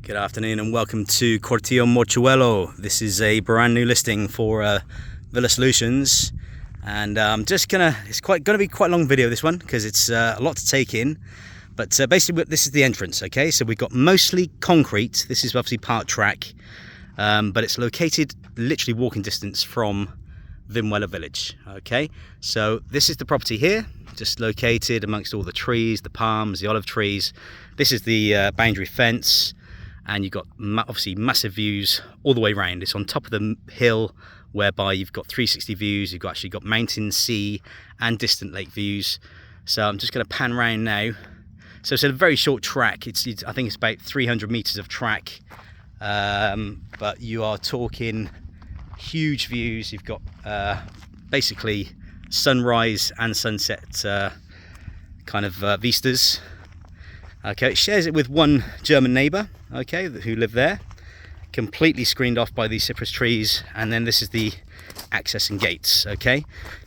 Good afternoon and welcome to Cortijo, Mochuelo. This is a brand new listing for Villa Solutions, and it's gonna be quite a long video, this one, because it's a lot to take in. But basically this is the entrance. Okay, so we've got mostly concrete. This is obviously part track, but it's located literally walking distance from Mochuelo village. Okay, so this is the property here, just located amongst all the trees, the palms, the olive trees. This is the boundary fence, and you've got obviously massive views all the way around. It's on top of the hill, whereby you've got 360 views. You've actually got mountain, sea and distant lake views. So I'm just going to pan around now. So it's a very short track. I think it's about 300 meters of track, but you are talking huge views. You've got basically sunrise and sunset kind of vistas. Okay, it shares it with one German neighbour, okay, who live there, completely screened off by these cypress trees. And then this is the access and gates. Okay,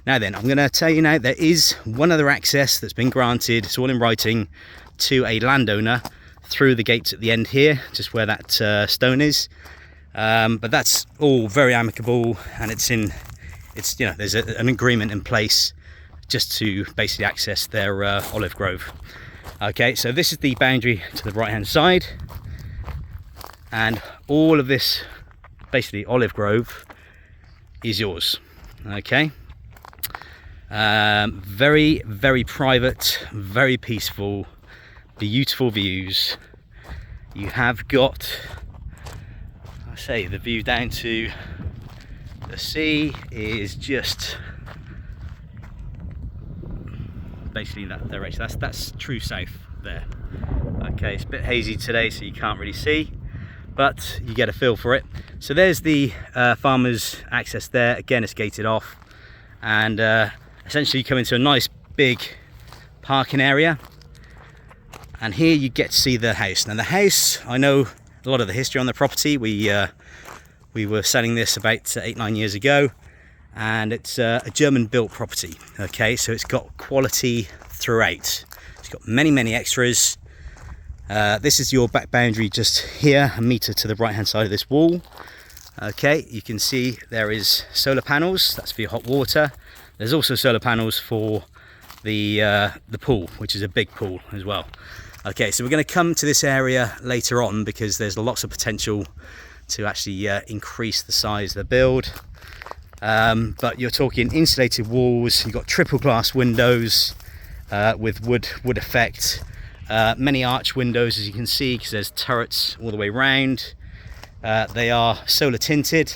now then, I'm going to tell you now, there is one other access that's been granted. It's all in writing, to a landowner through the gates at the end here, just where that stone is. But that's all very amicable, and there's an agreement in place just to basically access their olive grove. Okay, so this is the boundary to the right hand side, and all of this basically olive grove is yours. Okay, very, very private, very peaceful, beautiful views. You have got, I say, the view down to the sea is just basically that direction. That's true south there. Okay, it's a bit hazy today, so you can't really see, but you get a feel for it. So there's the farmer's access there. Again, it's gated off, and essentially you come into a nice big parking area, and here you get to see the house. Now the house, I know a lot of the history on the property. We were selling this about 8-9 years ago, and it's a German built property. Okay, so it's got quality throughout. It's got many extras. This is your back boundary just here, a meter to the right hand side of this wall. Okay, you can see there is solar panels. That's for your hot water. There's also solar panels for the pool, which is a big pool as well. Okay, so we're going to come to this area later on, because there's lots of potential to actually increase the size of the build. But you're talking insulated walls. You've got triple glass windows with wood effect, many arch windows, as you can see, because there's turrets all the way around. They are solar tinted.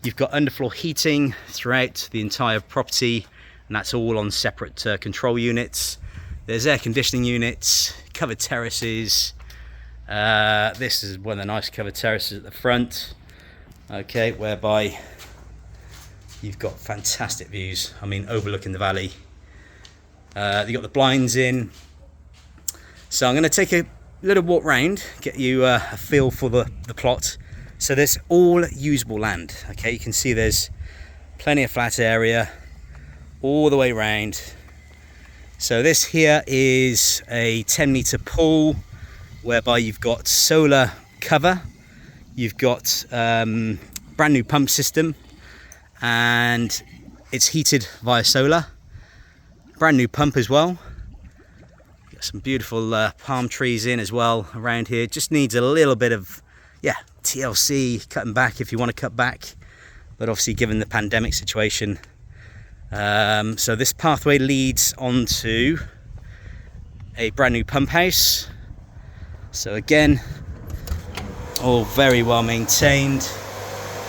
You've got underfloor heating throughout the entire property, and that's all on separate control units. There's air conditioning units, covered terraces. This is one of the nice covered terraces at the front. Okay, whereby you've got fantastic views. I mean, overlooking the valley. You've got the blinds in. So I'm going to take a little walk round, get you a feel for the plot. So there's all usable land. Okay, you can see there's plenty of flat area all the way around. So this here is a 10-meter pool, whereby you've got solar cover. You've got brand new pump system, and it's heated via solar. Brand new pump as well. Got some beautiful palm trees in as well around here. Just needs a little bit of TLC, cutting back if you want to cut back, but obviously given the pandemic situation. So this pathway leads onto a brand new pump house. So again, all very well maintained.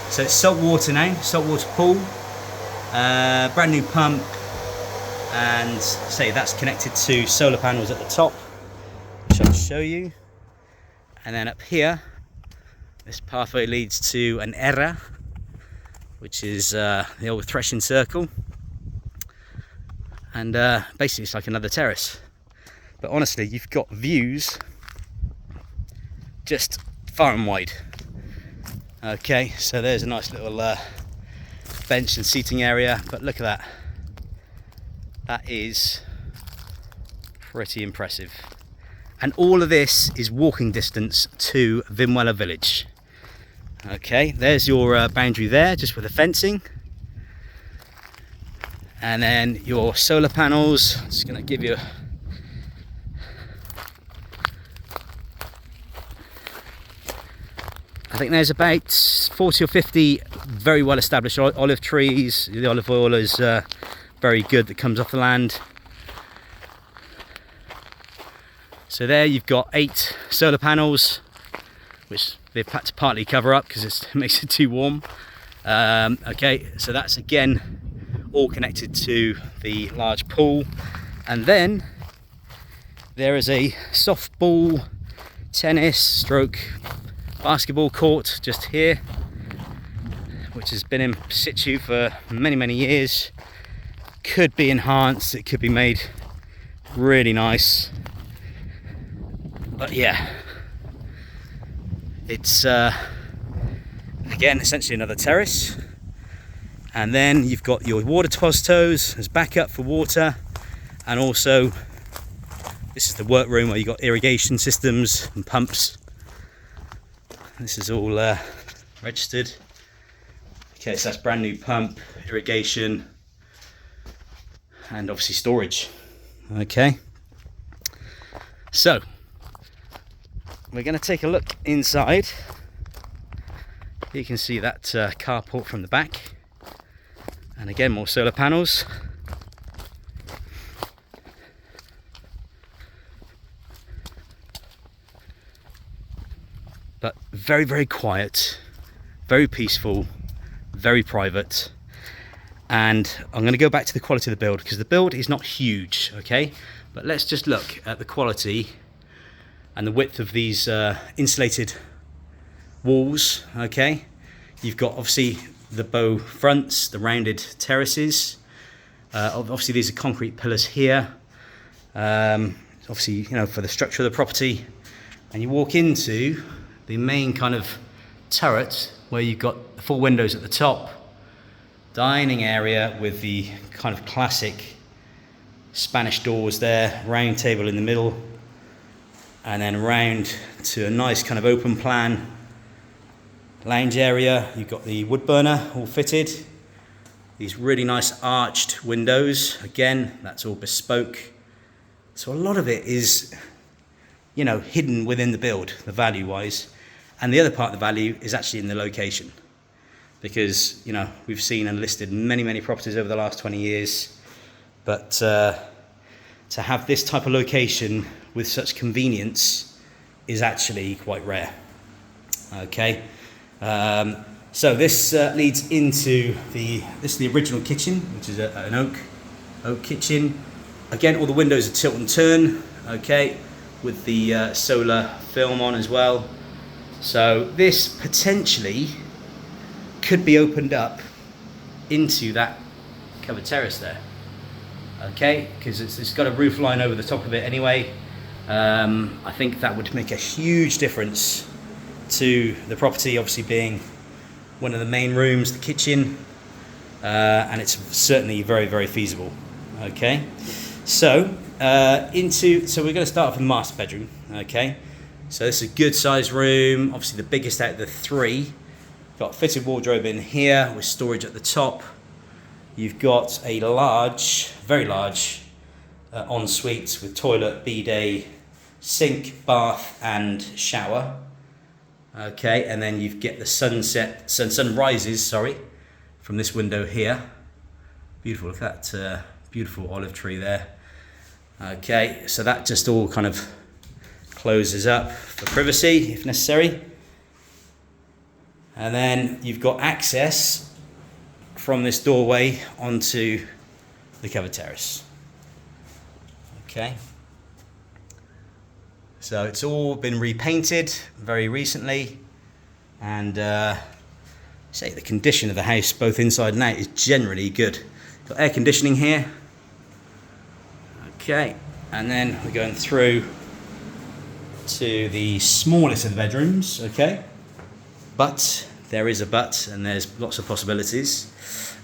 So it's salt water now, saltwater pool, brand new pump, and say that's connected to solar panels at the top, which I'll show you. And then up here, this pathway leads to an era, which is the old threshing circle, and basically it's like another terrace. But honestly, you've got views just far and wide. Okay, so there's a nice little bench and seating area, but look at that. That is pretty impressive. And all of this is walking distance to Mochuelo village. Okay, there's your boundary there, just with the fencing. And then your solar panels. I'm just going to give you I think there's about 40 or 50 very well established olive trees. The olive oil is very good that comes off the land. So there you've got 8 solar panels, which they've had to partly cover up because it makes it too warm. Okay, so that's again all connected to the large pool. And then there is a softball, tennis, stroke, basketball court just here, which has been in situ for many years. Could be enhanced, it could be made really nice. But yeah, it's again essentially another terrace. And then you've got your water depositors as backup for water, and also this is the workroom where you've got irrigation systems and pumps. This is all registered. Okay, so that's brand new pump, irrigation, and obviously storage. Okay, so we're going to take a look inside. You can see that carport from the back. And again, more solar panels. But very quiet, very peaceful, very private. And I'm going to go back to the quality of the build, because the build is not huge, okay? But let's just look at the quality and the width of these insulated walls, okay? You've got obviously the bow fronts, the rounded terraces. Obviously these are concrete pillars here. Obviously, you know, for the structure of the property. And you walk into the main kind of turret where you've got the 4 windows at the top, dining area with the kind of classic Spanish doors there, round table in the middle, and then round to a nice kind of open plan lounge area. You've got the wood burner all fitted, these really nice arched windows, again that's all bespoke. So a lot of it is, you know, hidden within the build, the value wise. And the other part of the value is actually in the location, because, you know, we've seen and listed many properties over the last 20 years, but to have this type of location with such convenience is actually quite rare. Okay, so this leads into this is the original kitchen, which is an oak kitchen. Again, all the windows are tilt and turn, okay, with the solar film on as well. So this potentially could be opened up into that covered terrace there, okay, because it's got a roof line over the top of it anyway. I think that would make a huge difference to the property, obviously being one of the main rooms, the kitchen, and it's certainly very feasible. Okay, so we're going to start off with the master bedroom. Okay, so this is a good sized room, obviously the biggest out of the 3. Got a fitted wardrobe in here with storage at the top. You've got a large, very large ensuite with toilet, bidet, sink, bath and shower. Okay, and then you get the sun rises, sorry, from this window here. Beautiful, look at that beautiful olive tree there. Okay, so that just all kind of closes up for privacy if necessary. And then you've got access from this doorway onto the covered terrace. Okay. So it's all been repainted very recently, and say the condition of the house, both inside and out, is generally good. Got air conditioning here. Okay, and then we're going through to the smallest of the bedrooms. Okay, but there is a but, and there's lots of possibilities.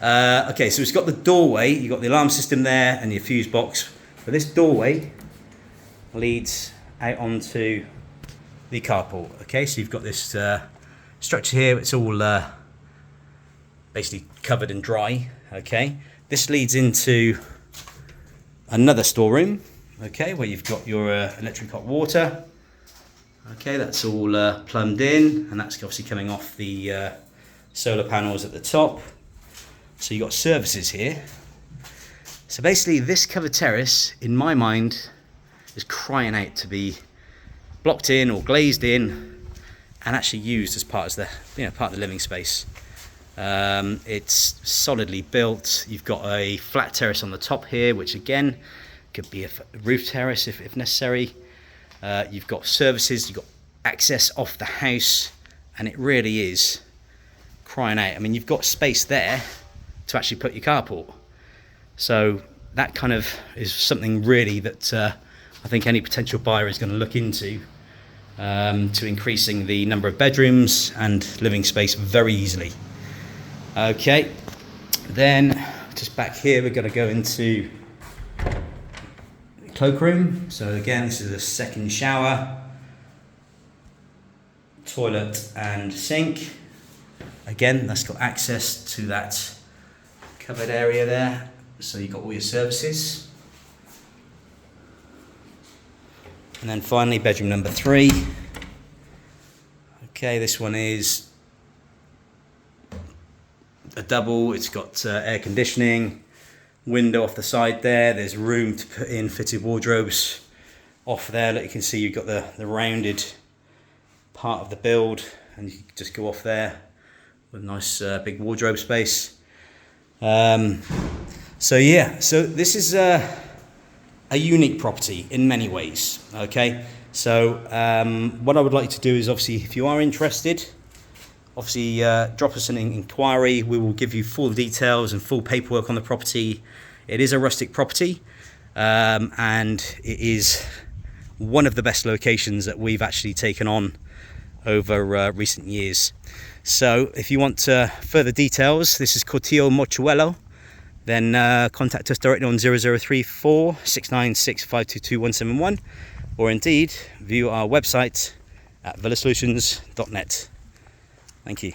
Okay, so it's got the doorway, you've got the alarm system there and your fuse box, but this doorway leads out onto the carport. Okay, so you've got this structure here. It's all basically covered and dry. Okay, this leads into another storeroom. Okay, where you've got your electric hot water. Okay, that's all plumbed in, and that's obviously coming off the solar panels at the top. So you've got services here. So basically this covered terrace, in my mind, is crying out to be blocked in or glazed in and actually used as part of the, part of the living space. It's solidly built. You've got a flat terrace on the top here, which again could be a roof terrace if necessary. You've got services, you've got access off the house, and it really is crying out. I mean, you've got space there to actually put your carport. So that kind of is something really that I think any potential buyer is going to look into increasing the number of bedrooms and living space very easily. Okay, then just back here we're going to go into the cloakroom. So again, this is a second shower, toilet and sink. Again, that's got access to that covered area there, so you've got all your services. And then finally, bedroom number 3. Okay, this one is a double. It's got air conditioning, window off the side there. There's room to put in fitted wardrobes off there. Look, you can see you've got the rounded part of the build, and you can just go off there with a nice big wardrobe space. So yeah, so this is a unique property in many ways. Okay, so what I would like to do is, obviously, if you are interested, obviously drop us an inquiry. We will give you full details and full paperwork on the property. It is a rustic property, and it is one of the best locations that we've actually taken on over recent years. So if you want further details, this is Cortijo, Mochuelo, then contact us directly on 0034 696 522 171, or indeed view our website at villasolutions.net. Thank you.